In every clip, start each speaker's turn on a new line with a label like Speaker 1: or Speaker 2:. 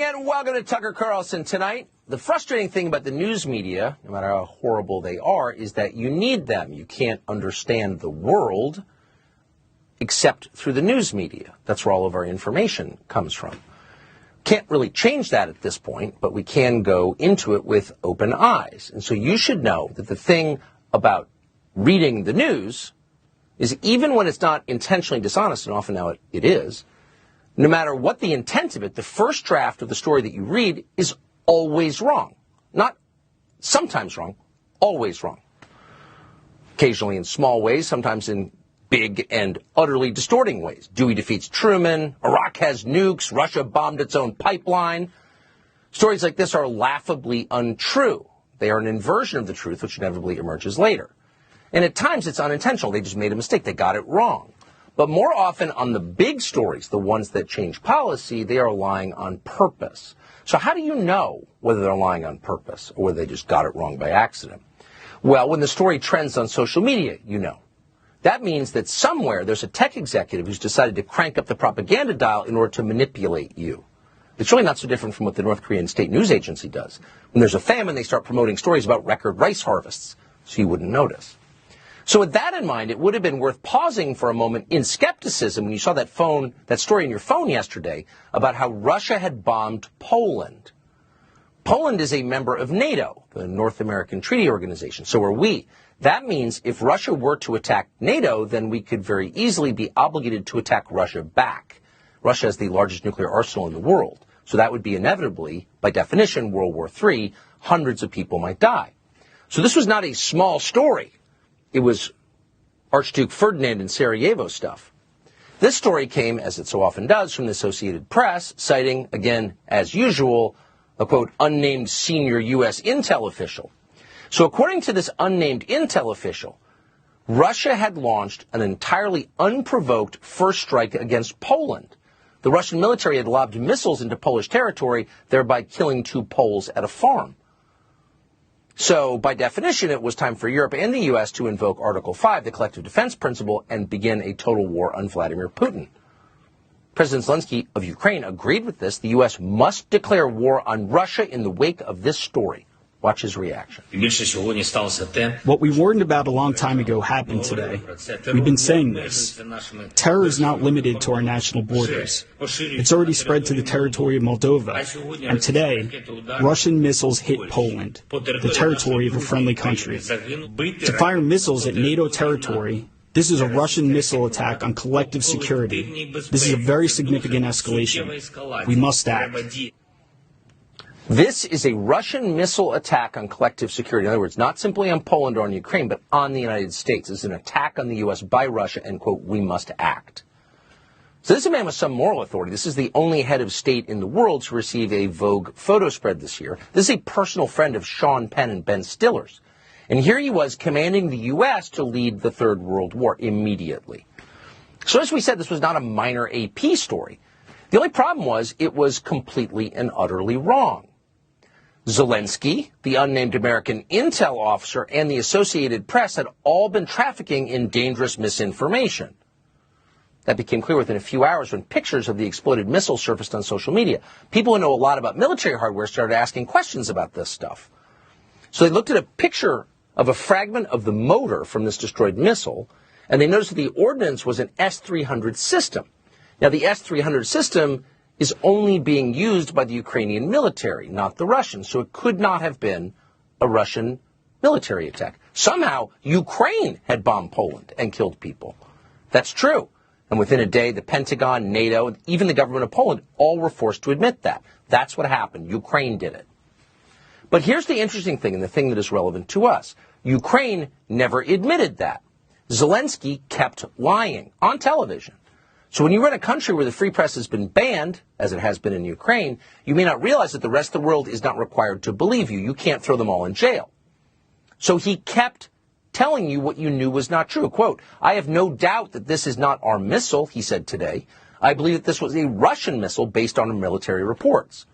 Speaker 1: morning and welcome to Tucker Carlson Tonight. The frustrating thing about the news media, no matter how horrible they are, is that you need them. You can't understand the world except through the news media. That's where all of our information comes from. Can't really change that at this point, but we can go into it with open eyes. And so you should know that the thing about reading the news is even when it's not intentionally dishonest, and often now it is, no matter what the intent of it, the first draft of the story that you read is always wrong. Not sometimes wrong, always wrong. Occasionally in small ways, sometimes in big and utterly distorting ways. Dewey defeats Truman, Iraq has nukes, Russia bombed its own pipeline. Stories like this are laughably untrue. They are an inversion of the truth, which inevitably emerges later. And at times it's unintentional. They just made a mistake. They got it wrong. But more often on the big stories, the ones that change policy, they are lying on purpose. So how do you know whether they're lying on purpose or whether they just got it wrong by accident? Well, when the story trends on social media, you know. That means that somewhere there's a tech executive who's decided to crank up the propaganda dial in order to manipulate you. It's really not so different from what the North Korean state news agency does. When there's a famine, they start promoting stories about record rice harvests, so you wouldn't notice. So with that in mind, it would have been worth pausing for a moment in skepticism when you saw that story in your phone yesterday about how Russia had bombed Poland. Poland is a member of NATO, the North American Treaty Organization. So are we. That means if Russia were to attack NATO, then we could very easily be obligated to attack Russia back. Russia has the largest nuclear arsenal in the world. So that would be inevitably, by definition, World War III. Hundreds of people might die. So this was not a small story. It was Archduke Ferdinand and Sarajevo stuff. This story came, as it so often does, from the Associated Press, citing, again, as usual, a, quote, unnamed senior U.S. intel official. So according to this unnamed intel official, Russia had launched an entirely unprovoked first strike against Poland. The Russian military had lobbed missiles into Polish territory, thereby killing 2 Poles at a farm. So, by definition, it was time for Europe and the U.S. to invoke Article 5, the collective defense principle, and begin a total war on Vladimir Putin. President Zelensky of Ukraine agreed with this. The U.S. must declare war on Russia in the wake of this story. Watch his reaction.
Speaker 2: What we warned about a long time ago happened today. We've been saying this. Terror is not limited to our national borders. It's already spread to the territory of Moldova. And today, Russian missiles hit Poland, the territory of a friendly country. To fire missiles at NATO territory, this is a Russian missile attack on collective security. This is a very significant escalation. We must act.
Speaker 1: This is a Russian missile attack on collective security. In other words, not simply on Poland or on Ukraine, but on the United States. It's an attack on the U.S. by Russia, and, quote, we must act. So this is a man with some moral authority. This is the only head of state in the world to receive a Vogue photo spread this year. This is a personal friend of Sean Penn and Ben Stiller's. And here he was commanding the U.S. to lead the Third World War immediately. So as we said, this was not a minor AP story. The only problem was it was completely and utterly wrong. Zelensky, the unnamed American intel officer, and the Associated Press had all been trafficking in dangerous misinformation. That became clear within a few hours when pictures of the exploded missile surfaced on social media. People who know a lot about military hardware started asking questions about this stuff. So they looked at a picture of a fragment of the motor from this destroyed missile, and they noticed that the ordnance was an S-300 system. Now, the S-300 system is only being used by the Ukrainian military, not the Russians. So it could not have been a Russian military attack. Somehow, Ukraine had bombed Poland and killed people. That's true. And within a day, the Pentagon, NATO, and even the government of Poland all were forced to admit that. That's what happened. Ukraine did it. But here's the interesting thing, and the thing that is relevant to us. Ukraine never admitted that. Zelensky kept lying on television. So when you run a country where the free press has been banned, as it has been in Ukraine, you may not realize that the rest of the world is not required to believe you. You can't throw them all in jail. So he kept telling you what you knew was not true. Quote, I have no doubt that this is not our missile, he said today. I believe that this was a Russian missile based on military reports.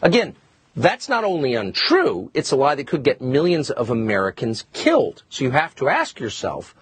Speaker 1: Again, that's not only untrue, it's a lie that could get millions of Americans killed. So you have to ask yourself,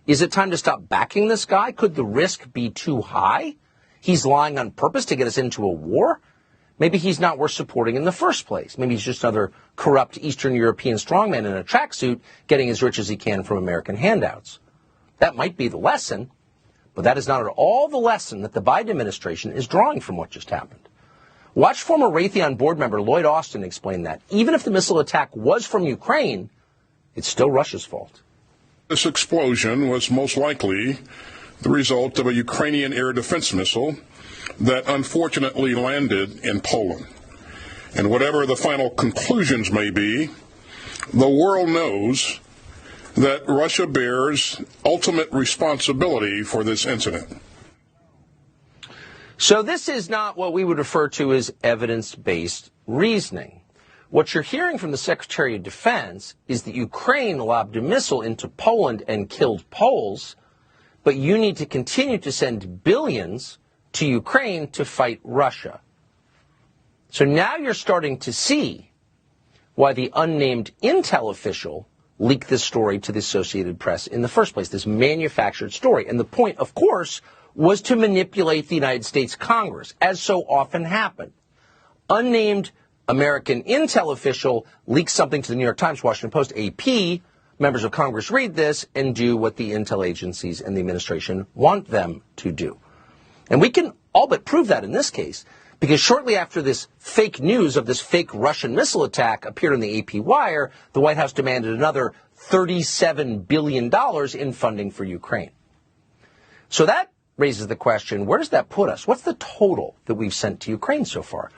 Speaker 1: is it time to stop backing this guy? Could the risk be too high? He's lying on purpose to get us into a war? Maybe he's not worth supporting in the first place. Maybe he's just another corrupt Eastern European strongman in a tracksuit getting as rich as he can from American handouts. That might be the lesson, but that is not at all the lesson that the Biden administration is drawing from what just happened. Watch former Raytheon board member Lloyd Austin explain that even if the missile attack was from Ukraine, it's still Russia's fault.
Speaker 3: This explosion was most likely the result of a Ukrainian air defense missile that unfortunately landed in Poland. And whatever the final conclusions may be, the world knows that Russia bears ultimate responsibility for this incident.
Speaker 1: So this is not what we would refer to as evidence-based reasoning. What you're hearing from the Secretary of Defense is that Ukraine lobbed a missile into Poland and killed Poles, but you need to continue to send billions to Ukraine to fight Russia. So now you're starting to see why the unnamed intel official leaked this story to the Associated Press in the first place, this manufactured story. And the point, of course, was to manipulate the United States Congress, as so often happened. Unnamed American intel official leaks something to the New York Times, Washington Post, AP. Members of Congress read this and do what the intel agencies and the administration want them to do. And we can all but prove that in this case, because shortly after this fake news of this fake Russian missile attack appeared on the AP wire, the White House demanded another $37 billion in funding for Ukraine. So that raises the question, where does that put us? What's the total that we've sent to Ukraine so far?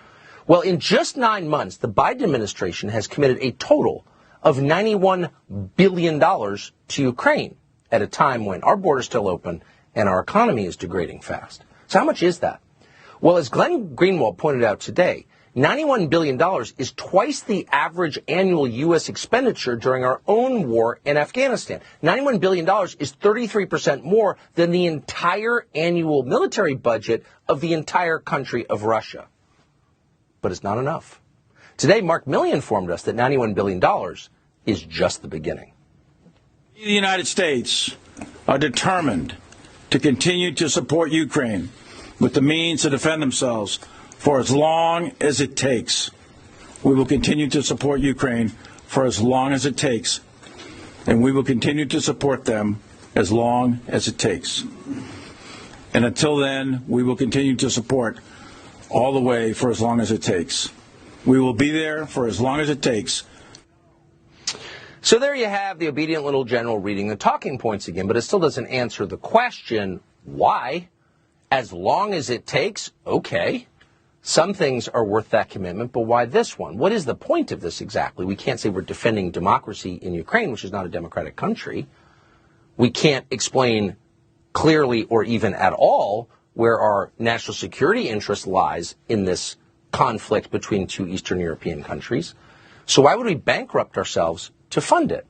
Speaker 1: Well, in just 9 months, the Biden administration has committed a total of $91 billion to Ukraine at a time when our border is still open and our economy is degrading fast. So how much is that? Well, as Glenn Greenwald pointed out today, $91 billion is twice the average annual U.S. expenditure during our own war in Afghanistan. $91 billion is 33% more than the entire annual military budget of the entire country of Russia. But it's not enough. Today, Mark Milley informed us that $91 billion is just the beginning.
Speaker 4: The United States are determined to continue to support Ukraine with the means to defend themselves for as long as it takes. We will continue to support Ukraine for as long as it takes, and we will continue to support them as long as it takes. And until then, we will continue to support all the way for as long as it takes. We will be there for as long as it takes.
Speaker 1: So there you have the obedient little general reading the talking points again, but it still doesn't answer the question, why? As long as it takes, okay. Some things are worth that commitment, but why this one? What is the point of this exactly? We can't say we're defending democracy in Ukraine, which is not a democratic country. We can't explain clearly or even at all where our national security interest lies in this conflict between two Eastern European countries. So why would we bankrupt ourselves to fund it?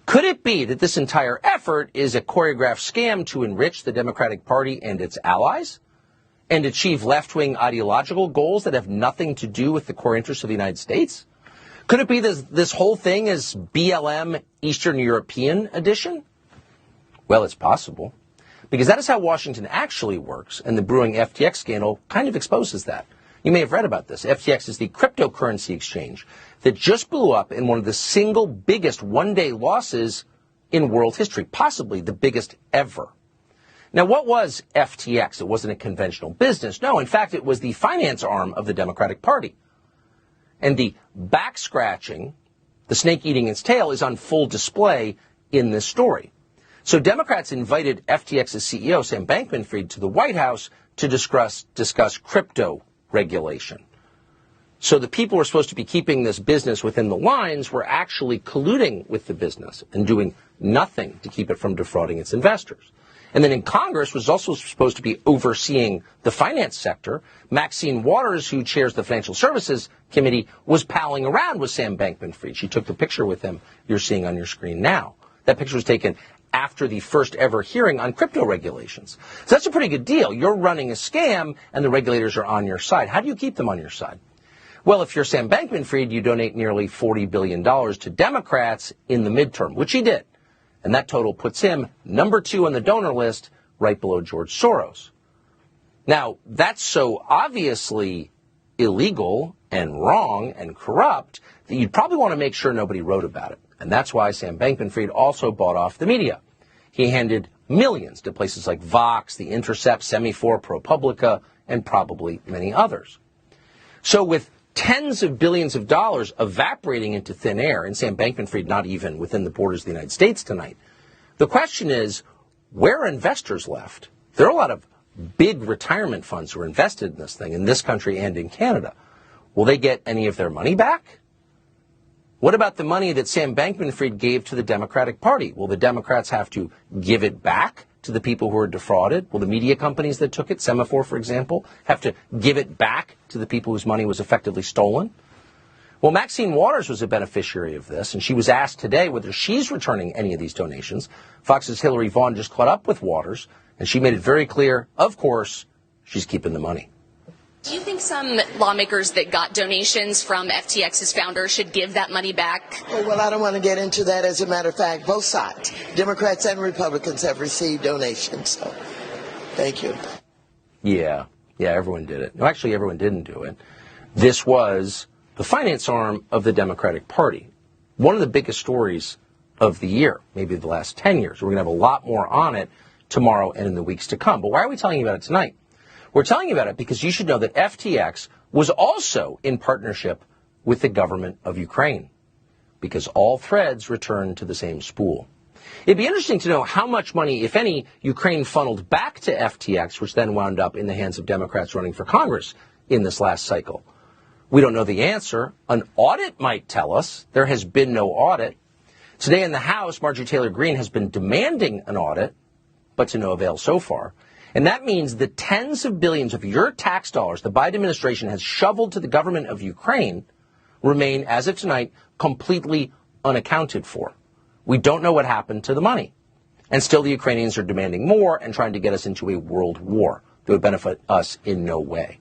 Speaker 1: Could it be that this entire effort is a choreographed scam to enrich the Democratic Party and its allies and achieve left-wing ideological goals that have nothing to do with the core interests of the United States? Could it be this whole thing is BLM Eastern European edition? Well, it's possible, because that is how Washington actually works, and the brewing FTX scandal kind of exposes that. You may have read about this. FTX is the cryptocurrency exchange that just blew up in one of the single biggest one-day losses in world history, possibly the biggest ever. Now, what was FTX? It wasn't a conventional business. No, in fact, it was the finance arm of the Democratic Party. And the back-scratching, the snake eating its tail, is on full display in this story. So Democrats invited FTX's CEO, Sam Bankman-Fried, to the White House to discuss crypto regulation. So the people who were supposed to be keeping this business within the lines were actually colluding with the business and doing nothing to keep it from defrauding its investors. And then in Congress was also supposed to be overseeing the finance sector. Maxine Waters, who chairs the Financial Services Committee, was palling around with Sam Bankman-Fried. She took the picture with him you're seeing on your screen now. That picture was taken after the first ever hearing on crypto regulations. So that's a pretty good deal. You're running a scam and the regulators are on your side. How do you keep them on your side? Well, if you're Sam Bankman-Fried, you donate nearly $40 billion to Democrats in the midterm, which he did. And that total puts him number 2 on the donor list, right below George Soros. Now, that's so obviously illegal and wrong and corrupt that you'd probably want to make sure nobody wrote about it. And that's why Sam Bankman-Fried also bought off the media. He handed millions to places like Vox, The Intercept, Semafor, ProPublica, and probably many others. So with tens of billions of dollars evaporating into thin air, and Sam Bankman-Fried not even within the borders of the United States tonight, the question is, where are investors left? There are a lot of big retirement funds who are invested in this thing, in this country and in Canada. Will they get any of their money back? What about the money that Sam Bankman-Fried gave to the Democratic Party? Will the Democrats have to give it back to the people who are defrauded? Will the media companies that took it, Semafor, for example, have to give it back to the people whose money was effectively stolen? Well, Maxine Waters was a beneficiary of this, and she was asked today whether she's returning any of these donations. Fox's Hillary Vaughn just caught up with Waters, and she made it very clear, of course, she's keeping the money.
Speaker 5: Do you think some lawmakers that got donations from FTX's founder should give that money back?
Speaker 6: Oh, well, I don't want to get into that. As a matter of fact, both sides, Democrats and Republicans, have received donations. So, thank you.
Speaker 1: Yeah, everyone did it. No, actually, everyone didn't do it. This was the finance arm of the Democratic Party. One of the biggest stories of the year, maybe the last 10 years. We're going to have a lot more on it tomorrow and in the weeks to come. But why are we telling you about it tonight? We're telling you about it because you should know that FTX was also in partnership with the government of Ukraine, because all threads return to the same spool. It'd be interesting to know how much money, if any, Ukraine funneled back to FTX, which then wound up in the hands of Democrats running for Congress in this last cycle. We don't know the answer. An audit might tell us. There has been no audit. Today in the House, Marjorie Taylor Greene has been demanding an audit, but to no avail so far. And that means the tens of billions of your tax dollars the Biden administration has shoveled to the government of Ukraine remain, as of tonight, completely unaccounted for. We don't know what happened to the money. And still the Ukrainians are demanding more and trying to get us into a world war that would benefit us in no way.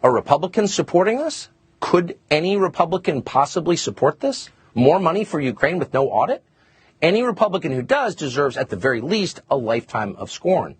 Speaker 1: Are Republicans supporting this? Could any Republican possibly support this? More money for Ukraine with no audit? Any Republican who does deserves, at the very least, a lifetime of scorn.